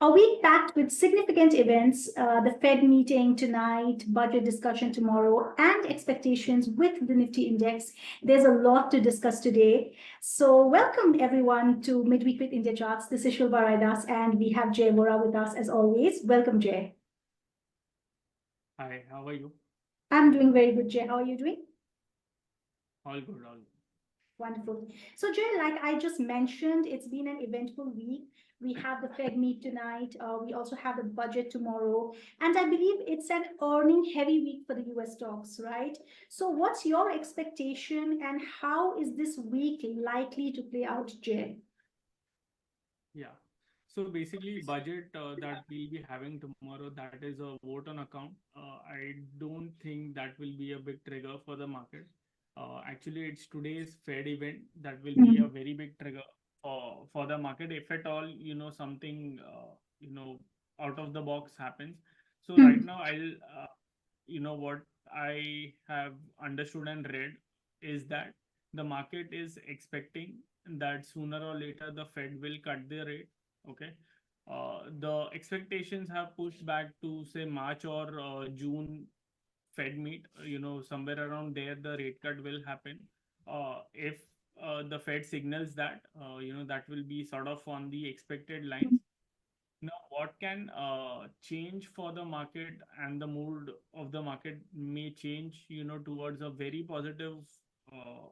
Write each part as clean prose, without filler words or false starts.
A week packed with significant events, the Fed meeting tonight, budget discussion tomorrow, and expectations with the Nifty Index. There's a lot to discuss today. So welcome everyone to Midweek with Indiacharts. This is Shilpa Raidas, and we have Jay Vora with us as always. Welcome, Jay. Hi, how are you? I'm doing very good, Jay. How are you doing? All good, all good. Wonderful. So, Jay, like I just mentioned, it's been an eventful week. We have the Fed meet tonight. We also have the budget tomorrow. And I believe it's an earning heavy week for the US stocks, right? So, what's your expectation and how is this week likely to play out, Jay? Yeah. So basically, budget that we'll be having tomorrow, that is a vote on account. I don't think that will be a big trigger for the market. Actually, it's today's Fed event that will be a very big trigger for the market. If at all, something, out of the box happens. So right now, what I have understood and read is that the market is expecting that sooner or later the Fed will cut their rate. Okay. The expectations have pushed back to say March or June Fed meet. Somewhere around there the rate cut will happen. If the Fed signals that, that will be sort of on the expected lines. Now, what can change for the market and the mood of the market may change, towards a very positive uh,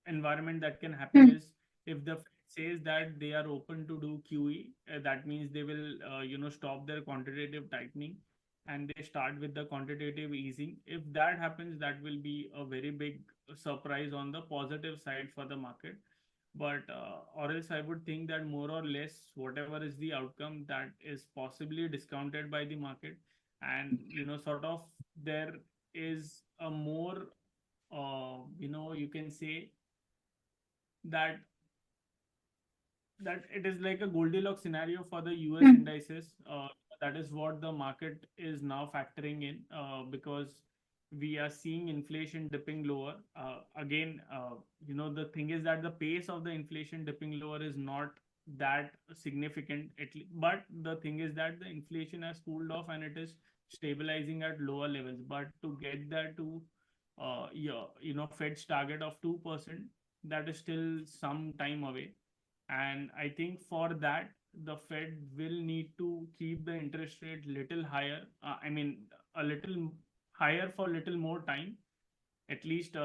environment that can happen is if the Fed says that they are open to do QE, that means they will, stop their quantitative tightening and they start with the quantitative easing. If that happens, that will be a very big surprise on the positive side for the market. But or else I would think that more or less whatever is the outcome that is possibly discounted by the market, and sort of there is a more you can say that it is like a Goldilocks scenario for the US indices. That is what the market is now factoring in, because we are seeing inflation dipping lower. Again, the thing is that the pace of the inflation dipping lower is not that significant. But the thing is that the inflation has cooled off and it is stabilizing at lower levels. But to get that to, Fed's target of 2%, that is still some time away. And I think for that, the Fed will need to keep the interest rate little higher. A little higher for little more time. At least,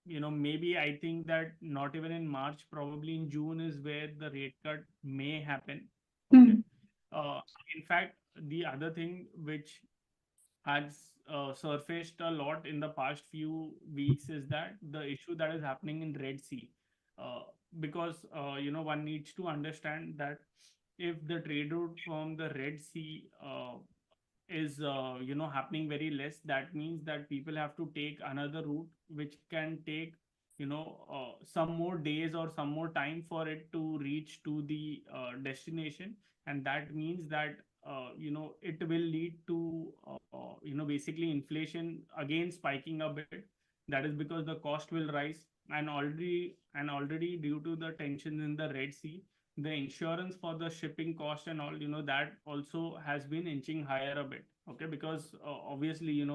maybe I think that not even in March, probably in June is where the rate cut may happen. Okay. Uh, in fact, the other thing which has surfaced a lot in the past few weeks is that the issue that is happening in Red Sea. Uh, because one needs to understand that if the trade route from the Red Sea is happening very less, that means that people have to take another route which can take some more days or some more time for it to reach to the destination. And that means that it will lead to basically inflation again spiking a bit. That is because the cost will rise, and already due to the tensions in the Red Sea, the insurance for the shipping cost and all, that also has been inching higher a bit. Okay. Because obviously,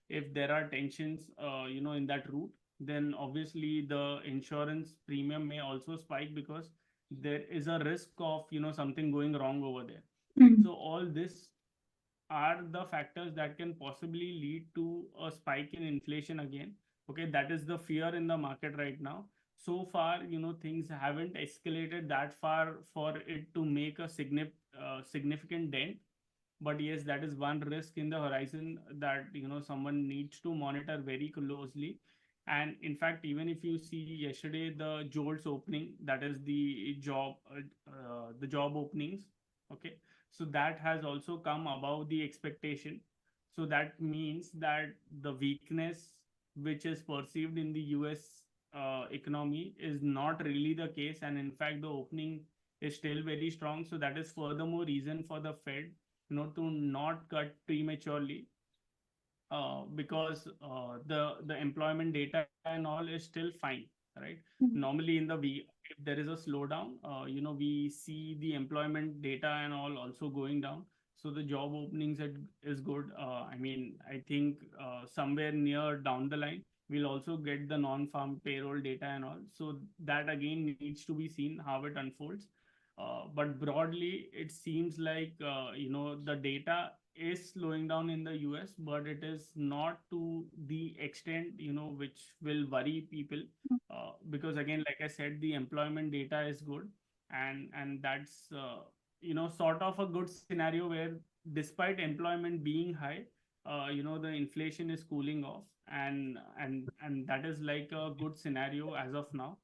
if there are tensions in that route, then obviously the insurance premium may also spike because there is a risk of something going wrong over there. So all this are the factors that can possibly lead to a spike in inflation again. Okay, that is the fear in the market right now. So far, things haven't escalated that far for it to make a significant dent. But yes, that is one risk in the horizon that someone needs to monitor very closely. And in fact, even if you see yesterday the JOLTS opening, that is the job openings. Okay, so that has also come above the expectation. So that means that the weakness which is perceived in the US economy is not really the case, and in fact the opening is still very strong. So that is furthermore reason for the Fed to not cut prematurely, because the employment data and all is still fine. right? Mm. Normally in the week, if there is a slowdown, we see the employment data and all also going down. So the job openings is good. I mean, I think somewhere near down the line, we'll also get the non-farm payroll data and all. So that again needs to be seen how it unfolds. But broadly, it seems like the data is slowing down in the US, but it is not to the extent which will worry people. Because again, like I said, the employment data is good, and that's sort of a good scenario where despite employment being high, the inflation is cooling off, and that is like a good scenario as of now.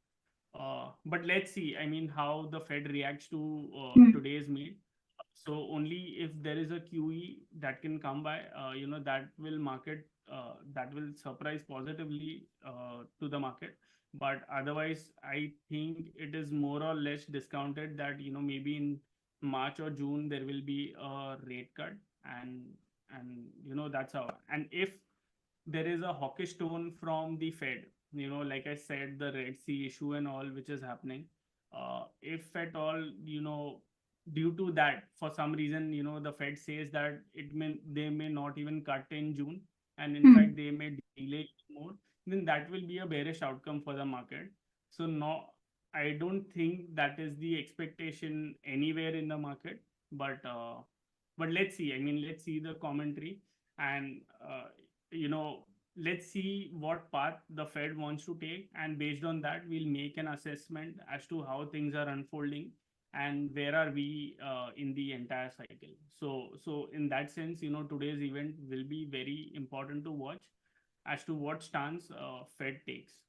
But let's see. I mean, how the Fed reacts to Mm. today's meet. So only if there is a QE that can come by, that will surprise positively to the market. But otherwise, I think it is more or less discounted that maybe in March or June there will be a rate cut, and that's how. And if there is a hawkish tone from the Fed, like I said, the Red Sea issue and all which is happening. If at all, due to that, for some reason, the Fed says that they may not even cut in June, and in Mm. fact they may delay more, then that will be a bearish outcome for the market. So no, I don't think that is the expectation anywhere in the market, but let's see. I mean, let's see the commentary, and you know let's see what path the Fed wants to take, and based on that we'll make an assessment as to how things are unfolding and where are we in the entire cycle. So in that sense, today's event will be very important to watch as to what stance Fed takes.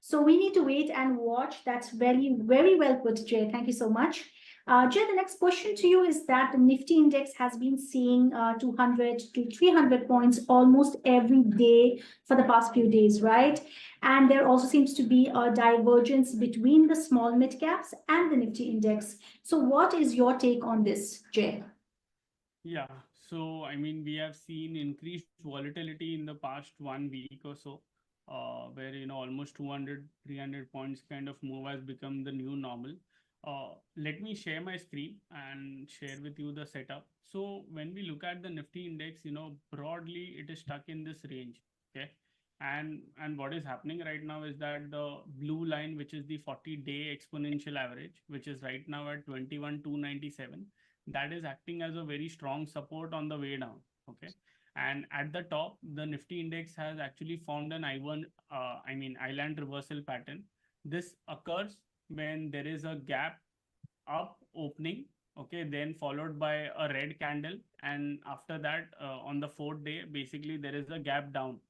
So we need to wait and watch. That's very, very well put, Jay. Thank you so much. Jay, the next question to you is that the Nifty index has been seeing 200 to 300 points almost every day for the past few days, right? And there also seems to be a divergence between the small mid caps and the Nifty index. So what is your take on this, Jay? Yeah, so I mean, we have seen increased volatility in the past 1 week or so, where almost 200, 300 points kind of move has become the new normal. Let me share my screen and share with you the setup. So when we look at the Nifty index, broadly it is stuck in this range. Okay. And what is happening right now is that the blue line, which is the 40-day exponential average, which is right now at 21,297, that is acting as a very strong support on the way down. Okay. And at the top, the Nifty index has actually formed an island reversal pattern. This occurs when there is a gap up opening, okay, then followed by a red candle, and after that, on the fourth day, basically there is a gap down.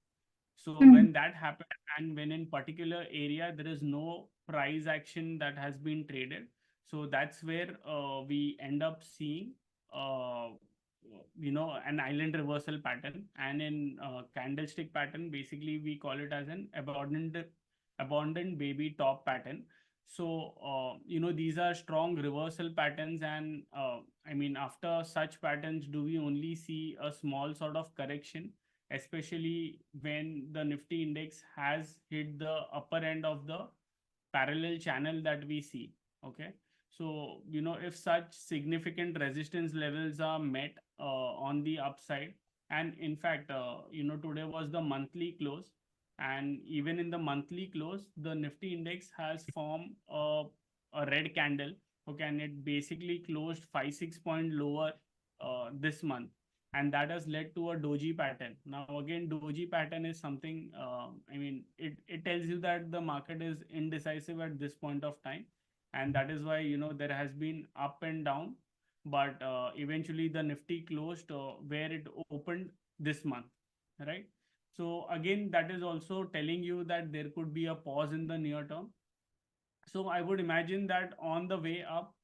So Mm. when that happens, and when in particular area there is no price action that has been traded, so that's where we end up seeing an island reversal pattern. And in candlestick pattern, basically we call it as an abundant baby top pattern. So these are strong reversal patterns, and I mean, after such patterns do we only see a small sort of correction, especially when the Nifty index has hit the upper end of the parallel channel that we see. Okay. So, if such significant resistance levels are met on the upside, and in fact, today was the monthly close, and even in the monthly close, the Nifty index has formed a red candle. Okay. And it basically closed 5-6 point lower this month, and that has led to a doji pattern. Now again, doji pattern is something, I mean, it tells you that the market is indecisive at this point of time, and that is why there has been up and down, but eventually the Nifty closed where it opened this month, right? So again, that is also telling you that there could be a pause in the near term. So I would imagine that on the way up,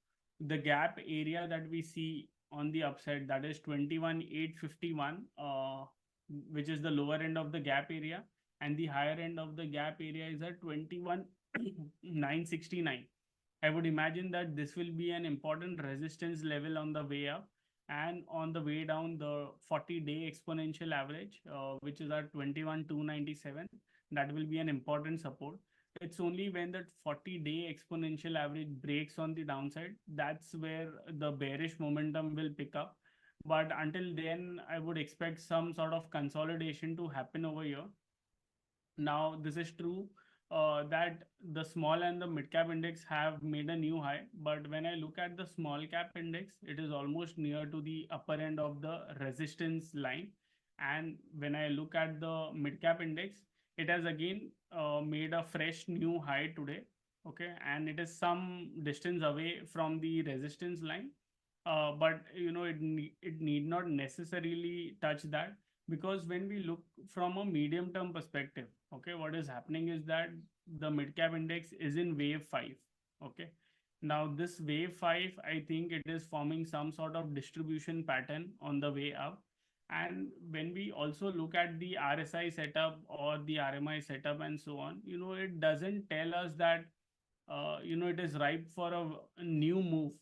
the gap area that we see on the upside, that is 21,851, which is the lower end of the gap area, and the higher end of the gap area is at 21,969. I would imagine that this will be an important resistance level on the way up, and on the way down, the 40-day exponential average, which is at 21,297, that will be an important support. it's only when that 40-day exponential average breaks on the downside, that's where the bearish momentum will pick up. But until then, I would expect some sort of consolidation to happen over here. Now, this is true that the small and the mid cap index have made a new high. But when I look at the small cap index, it is almost near to the upper end of the resistance line. And when I look at the mid cap index, it has again made a fresh new high today. Okay. And it is some distance away from the resistance line. But it need not necessarily touch that, because when we look from a medium term perspective, okay, what is happening is that the mid cap index is in wave 5. Okay, now this wave 5, I think it is forming some sort of distribution pattern on the way up. And when we also look at the RSI setup or the RMI setup and so on, it doesn't tell us that it is ripe for a new move,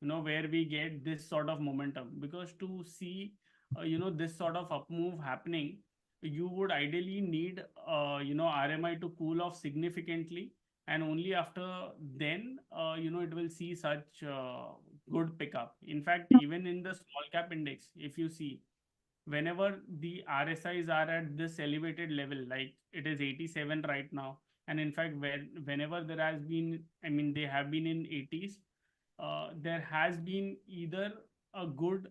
where we get this sort of momentum. Because to see this sort of up move happening, you would ideally need RMI to cool off significantly, and only after then it will see such good pickup. In fact, even in the small cap index, if you see, whenever the RSIs are at this elevated level, like it is 87 right now, and in fact, whenever there has been, I mean, they have been in 80s, there has been either a good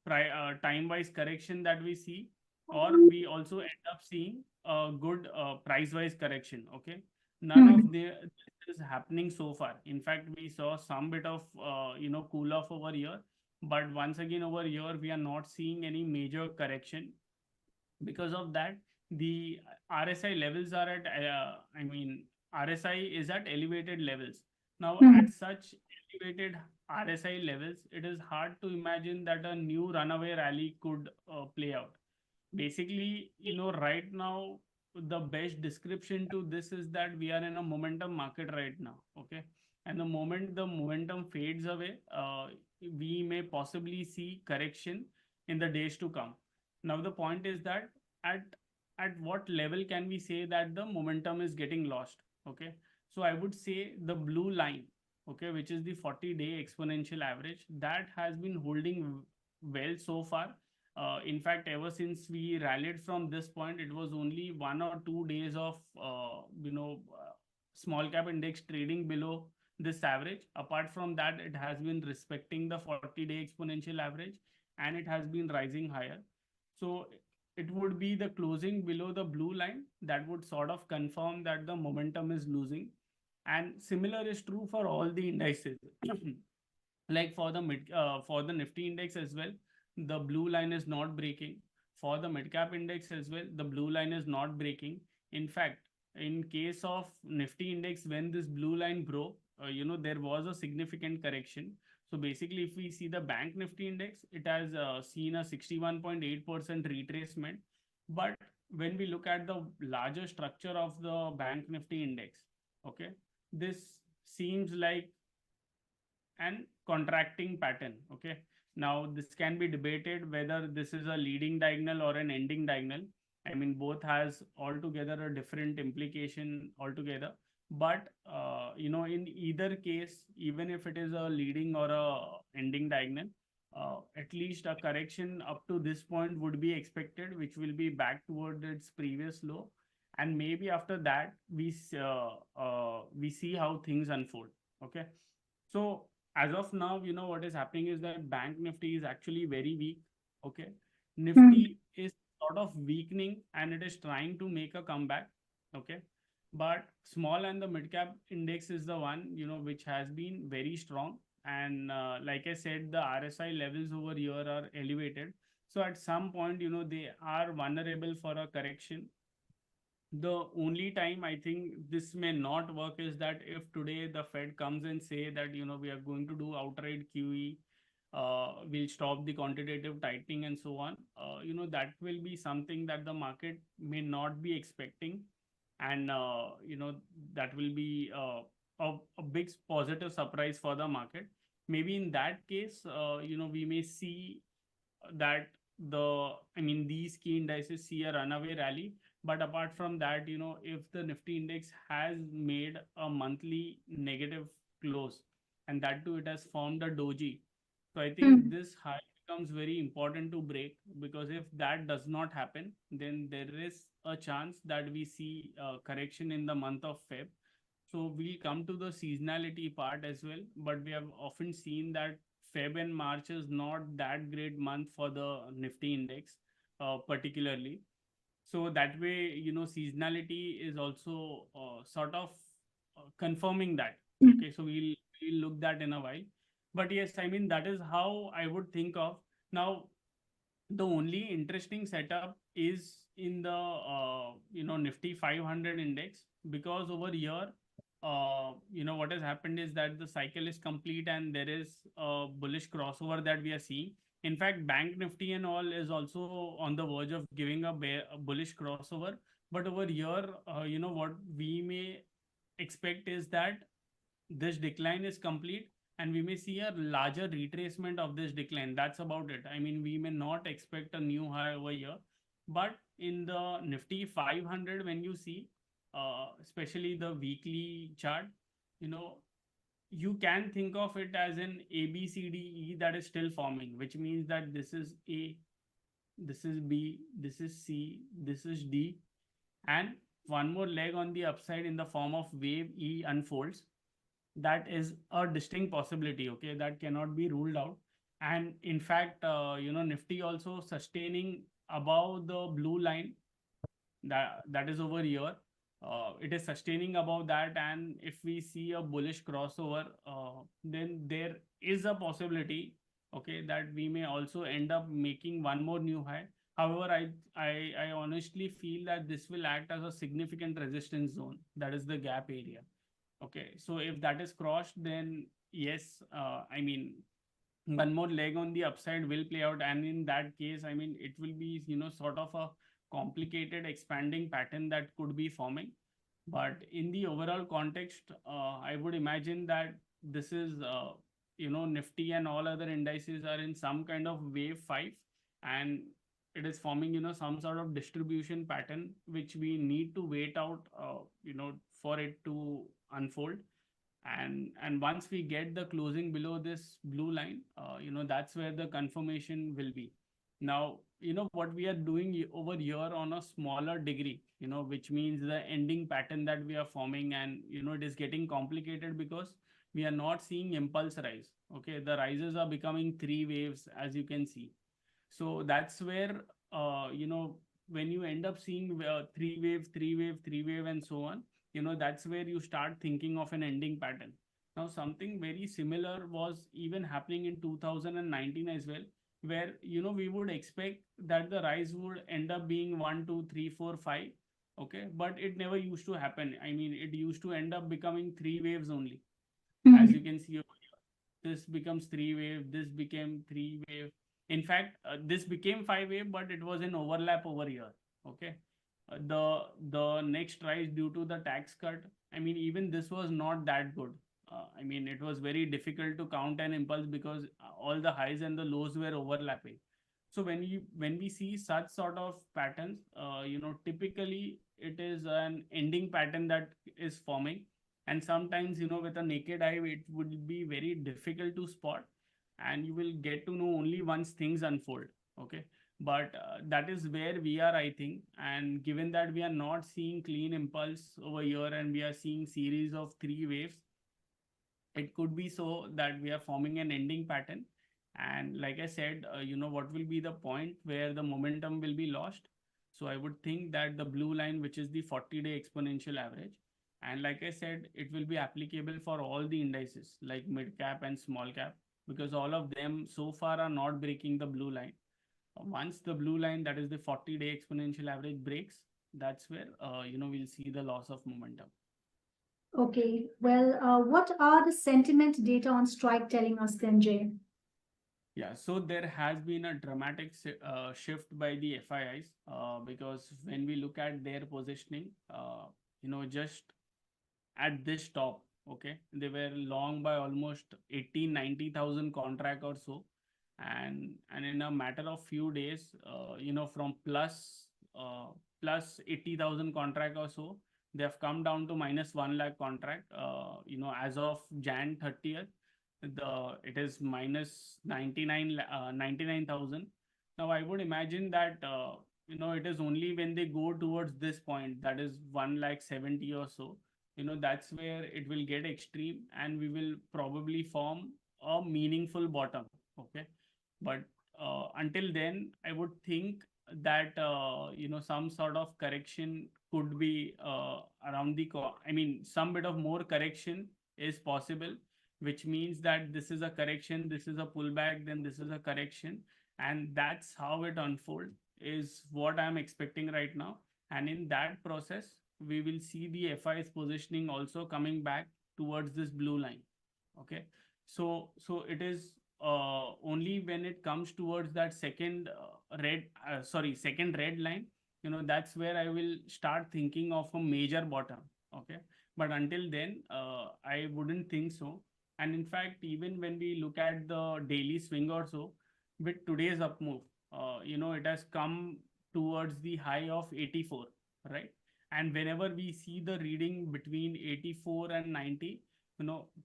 time-wise correction that we see, or we also end up seeing a good price-wise correction. Okay, none of this is happening so far. In fact, we saw some bit of cool off over here, but once again over here we are not seeing any major correction. Because of that, the RSI levels are at RSI is at elevated levels. Now at such elevated RSI levels, it is hard to imagine that a new runaway rally could play out. Basically, right now, the best description to this is that we are in a momentum market right now. Okay, and the moment the momentum fades away, we may possibly see correction in the days to come. Now the point is that at at what level can we say that the momentum is getting lost? Okay, so I would say the blue line, okay, which is the 40-day exponential average, that has been holding well so far. In fact, ever since we rallied from this point, it was only 1 or 2 days of small cap index trading below this average. Apart from that, it has been respecting the 40-day exponential average, and it has been rising higher. So it would be the closing below the blue line that would sort of confirm that the momentum is losing. And similar is true for all the indices. Like for the Nifty index as well, the blue line is not breaking. For the mid cap index as well, the blue line is not breaking. In fact, in case of Nifty index, when this blue line broke, there was a significant correction. So basically, if we see the bank Nifty index, it has seen a 61.8% retracement. But when we look at the larger structure of the bank Nifty index, okay, this seems like and contracting pattern. Okay, now this can be debated whether this is a leading diagonal or an ending diagonal. I mean, both has altogether a different implication altogether. But in either case, even if it is a leading or a ending diagonal, at least a correction up to this point would be expected, which will be back toward its previous low. And maybe after that, we see how things unfold. Okay, so as of now, what is happening is that bank Nifty is actually very weak. Okay, Nifty is sort of weakening and it is trying to make a comeback. Okay, but small and the mid cap index is the one which has been very strong. And like I said, the RSI levels over here are elevated. So at some point, they are vulnerable for a correction. The only time I think this may not work is that if today the Fed comes and say that we are going to do outright QE, we'll stop the quantitative tightening and so on. That will be something that the market may not be expecting, and that will be a big positive surprise for the market. Maybe in that case, we may see that these key indices see a runaway rally. But apart from that, if the Nifty index has made a monthly negative close, and that too it has formed a doji, so I think Mm. this high becomes very important to break, because if that does not happen, then there is a chance that we see a correction in the month of Feb. So we'll come to the seasonality part as well, but we have often seen that Feb and March is not that great month for the Nifty index, particularly. So that way, seasonality is also sort of confirming that. Mm. Okay, so we'll look that in a while. But yes, I mean that is how I would think of. Now the only interesting setup is in the Nifty 500 index, because over here, what has happened is that the cycle is complete and there is a bullish crossover that we are seeing. In fact, Bank Nifty and all is also on the verge of giving a bullish crossover. But over here, what we may expect is that this decline is complete and we may see a larger retracement of this decline. That's about it. I mean, we may not expect a new high over here, but in the Nifty 500, when you see, especially the weekly chart, you know, you can think of it as an A, B, C, D, E that is still forming, which means that this is A, this is B, this is C, this is D, and one more leg on the upside in the form of wave E unfolds. That is a distinct possibility, okay, that cannot be ruled out. And in fact, Nifty also sustaining above the blue line, that is over here. It is sustaining above that, and if we see a bullish crossover, then there is a possibility, okay, that we may also end up making one more new high. However, I honestly feel that this will act as a significant resistance zone, that is the gap area. Okay, so if that is crossed, then yes, I mean, one more leg on the upside will play out, and in that case, I mean, it will be, sort of a complicated expanding pattern that could be forming. But in the overall context, I would imagine that this is, Nifty and all other indices are in some kind of wave five, and it is forming, some sort of distribution pattern, which we need to wait out, for it to unfold. And once we get the closing below this blue line, that's where the confirmation will be. Now, what we are doing over here on a smaller degree, which means the ending pattern that we are forming, and it is getting complicated because we are not seeing impulse rise. Okay, the rises are becoming three waves, as you can see. So that's where, when you end up seeing three wave, three wave, three wave, and so on, that's where you start thinking of an ending pattern. Now, something very similar was even happening in 2019 as well, where, we would expect that the rise would end up being 1, 2, 3, 4, 5. Okay, but it never used to happen. I mean, it used to end up becoming three waves only, as you Mm. can see over here. This becomes three wave, this became three wave. In fact, this became five wave, but it was an overlap over here. Okay, the next rise due to the tax cut, I mean, even this was not that good. I mean, it was very difficult to count an impulse because all the highs and the lows were overlapping. So when we see such sort of patterns, typically it is an ending pattern that is forming, and sometimes, with a naked eye it would be very difficult to spot, and you will get to know only once things unfold. Okay, but that is where we are, I think. And given that we are not seeing clean impulse over here and we are seeing series of three waves, it could be so that we are forming an ending pattern. And like I said, what will be the point where the momentum will be lost? So I would think that the blue line, which is the 40-day exponential average, and like I said, it will be applicable for all the indices like mid cap and small cap, because all of them so far are not breaking the blue line. Once the blue line, that is the 40-day exponential average, breaks, that's where, we'll see the loss of momentum. Okay, well, what are the sentiment data on strike telling us then, Jay? Yeah, so there has been a dramatic shift by the FIIs, because when we look at their positioning, just at this top, okay, they were long by almost 80-90,000 contract or so. And in a matter of few days, from plus plus 80,000 contract or so. They have come down to minus 1 lakh contract. As of Jan 30th, it is minus 99,000. Now I would imagine that it is only when they go towards this point, that is 1 lakh 70 or so, that's where it will get extreme and we will probably form a meaningful bottom. Okay. But until then, I would think that some sort of correction could be around some bit of more correction is possible, which means that this is a correction, this is a pullback, then this is a correction, and that's how it unfolds, is what I'm expecting right now. And in that process, we will see the FI's positioning also coming back towards this blue line. Okay. So it is only when it comes towards that second red line, that's where I will start thinking of a major bottom. Okay. But until then, I wouldn't think so. And in fact, even when we look at the daily swing or so, with today's up move, it has come towards the high of 84, right? And whenever we see the reading between 84 and 90,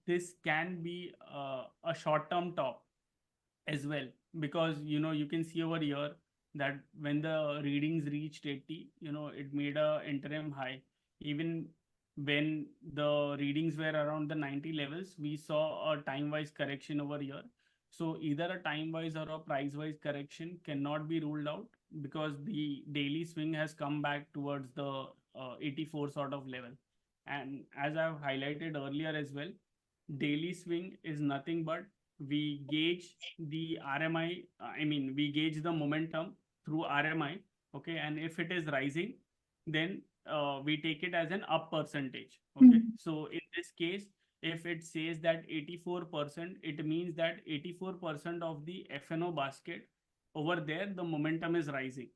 this can be a short-term top as well, because you can see over here that when the readings reached 80, it made a interim high. Even when the readings were around the 90 levels, we saw a time-wise correction over here. So either a time-wise or a price-wise correction cannot be ruled out, because the daily swing has come back towards the 84 sort of level. And as I've highlighted earlier as well, daily swing is nothing but we gauge the RMI, we gauge the momentum through RMI. Okay. And if it is rising, then we take it as an up percentage. Okay. So in this case, if it says that 84%, it means that 84% of the FNO basket over there, the momentum is rising,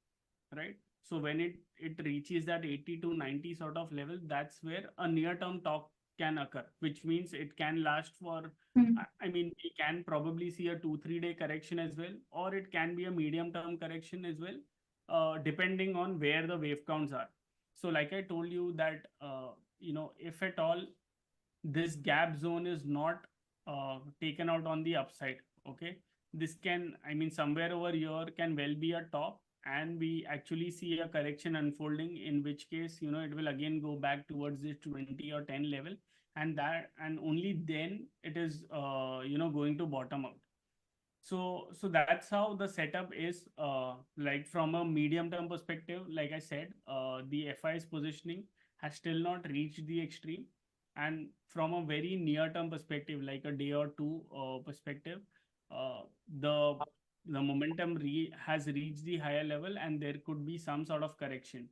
right? So when it reaches that 80 to 90 sort of level, that's where a near-term top can occur, which means it can last for, we can probably see a 2-3 day correction as well, or it can be a medium-term correction as well, depending on where the wave counts are. So like I told you that, if at all this gap zone is not taken out on the upside, okay, this can, somewhere over here can well be a top, and we actually see a correction unfolding, in which case, it will again go back towards this 20 or 10 level, and only then it is, going to bottom out. So that's how the setup is, like from a medium term perspective. Like I said, the FI's positioning has still not reached the extreme. And from a very near term perspective, like a day or two perspective, the momentum has reached the higher level, and there could be some sort of correction.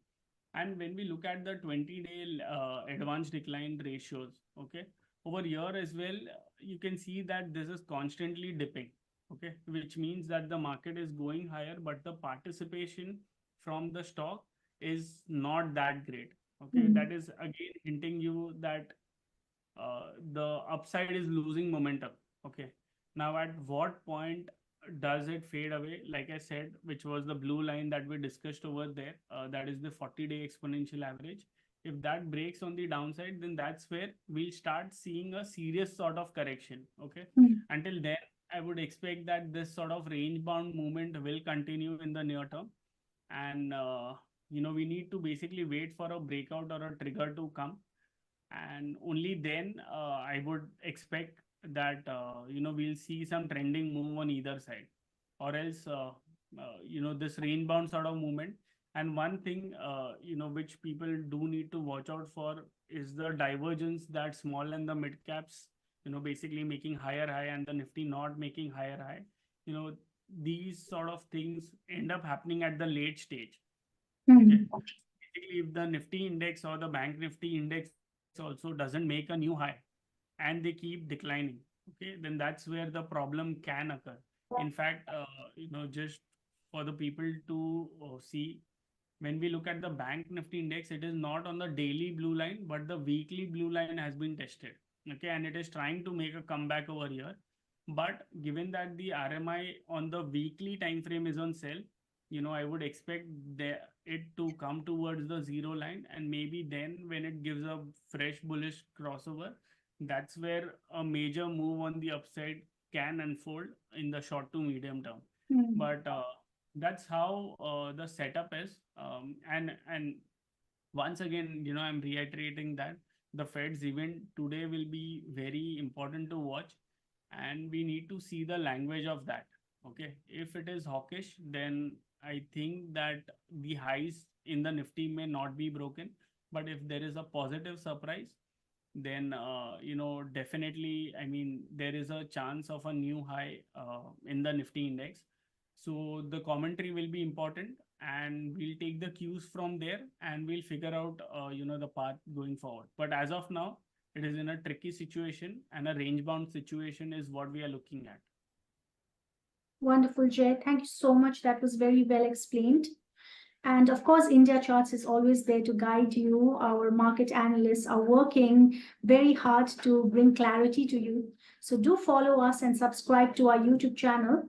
And when we look at the 20-day advanced decline ratios, okay, over here as well, you can see that this is constantly dipping. Okay, which means that the market is going higher, but the participation from the stock is not that great. Okay, that is again hinting you that the upside is losing momentum. Okay, now at what point does it fade away? Like I said, which was the blue line that we discussed over there, that is the 40-day exponential average. If that breaks on the downside, then that's where we'll start seeing a serious sort of correction. Okay, until then, I would expect that this sort of range bound movement will continue in the near term. And, we need to basically wait for a breakout or a trigger to come. And only then I would expect that, we'll see some trending move on either side, or else, this range bound sort of movement. And one thing, which people do need to watch out for is the divergence that small and the mid caps, basically making higher high and the Nifty not making higher high. These sort of things end up happening at the late stage. Okay. Basically, if the Nifty index or the Bank Nifty index also doesn't make a new high and they keep declining, okay, then that's where the problem can occur. In fact, just for the people to see, when we look at the Bank Nifty index, it is not on the daily blue line, but the weekly blue line has been tested. Okay, and it is trying to make a comeback over here. But given that the RMI on the weekly time frame is on sell, I would expect it to come towards the zero line, and maybe then when it gives a fresh bullish crossover, that's where a major move on the upside can unfold in the short to medium term. But that's how the setup is. And once again, I'm reiterating that the Fed's event today will be very important to watch, and we need to see the language of that. Okay, if it is hawkish, then I think that the highs in the Nifty may not be broken. But if there is a positive surprise, then definitely, I mean, there is a chance of a new high in the Nifty index. So the commentary will be important, and we'll take the cues from there, and we'll figure out the path going forward. But as of now, it is in a tricky situation, and a range bound situation is what we are looking at. Wonderful, Jay. Thank you so much. That was very well explained. And of course, Indiacharts is always there to guide you. Our market analysts are working very hard to bring clarity to you. So do follow us and subscribe to our YouTube channel.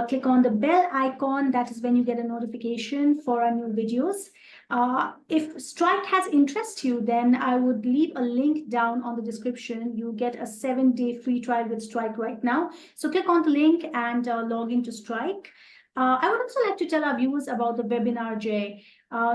Click on the bell icon. That is when you get a notification for our new videos. If Strike has interest you, then I would leave a link down on the description. You get a 7-day free trial with Strike right now. So click on the link and log into Strike. I would also like to tell our viewers about the webinar, Jay.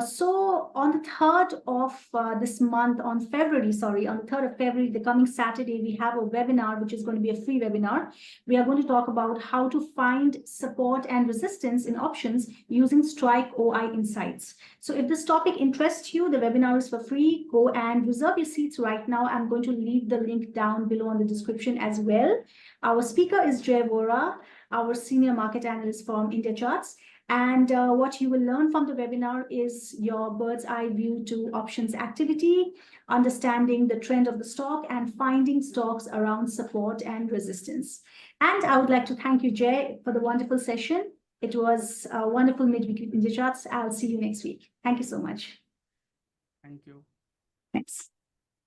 So on the 3rd of this month, on the 3rd of February, the coming Saturday, we have a webinar, which is going to be a free webinar. We are going to talk about how to find support and resistance in options using Strike OI Insights. So if this topic interests you, the webinar is for free. Go and reserve your seats right now. I'm going to leave the link down below on the description as well. Our speaker is Jay Vora, our senior market analyst from Indiacharts. And what you will learn from the webinar is your bird's eye view to options activity, understanding the trend of the stock, and finding stocks around support and resistance. And I would like to thank you, Jay, for the wonderful session. It was a wonderful midweek with Indiacharts. I'll see you next week. Thank you so much. Thank you. Thanks.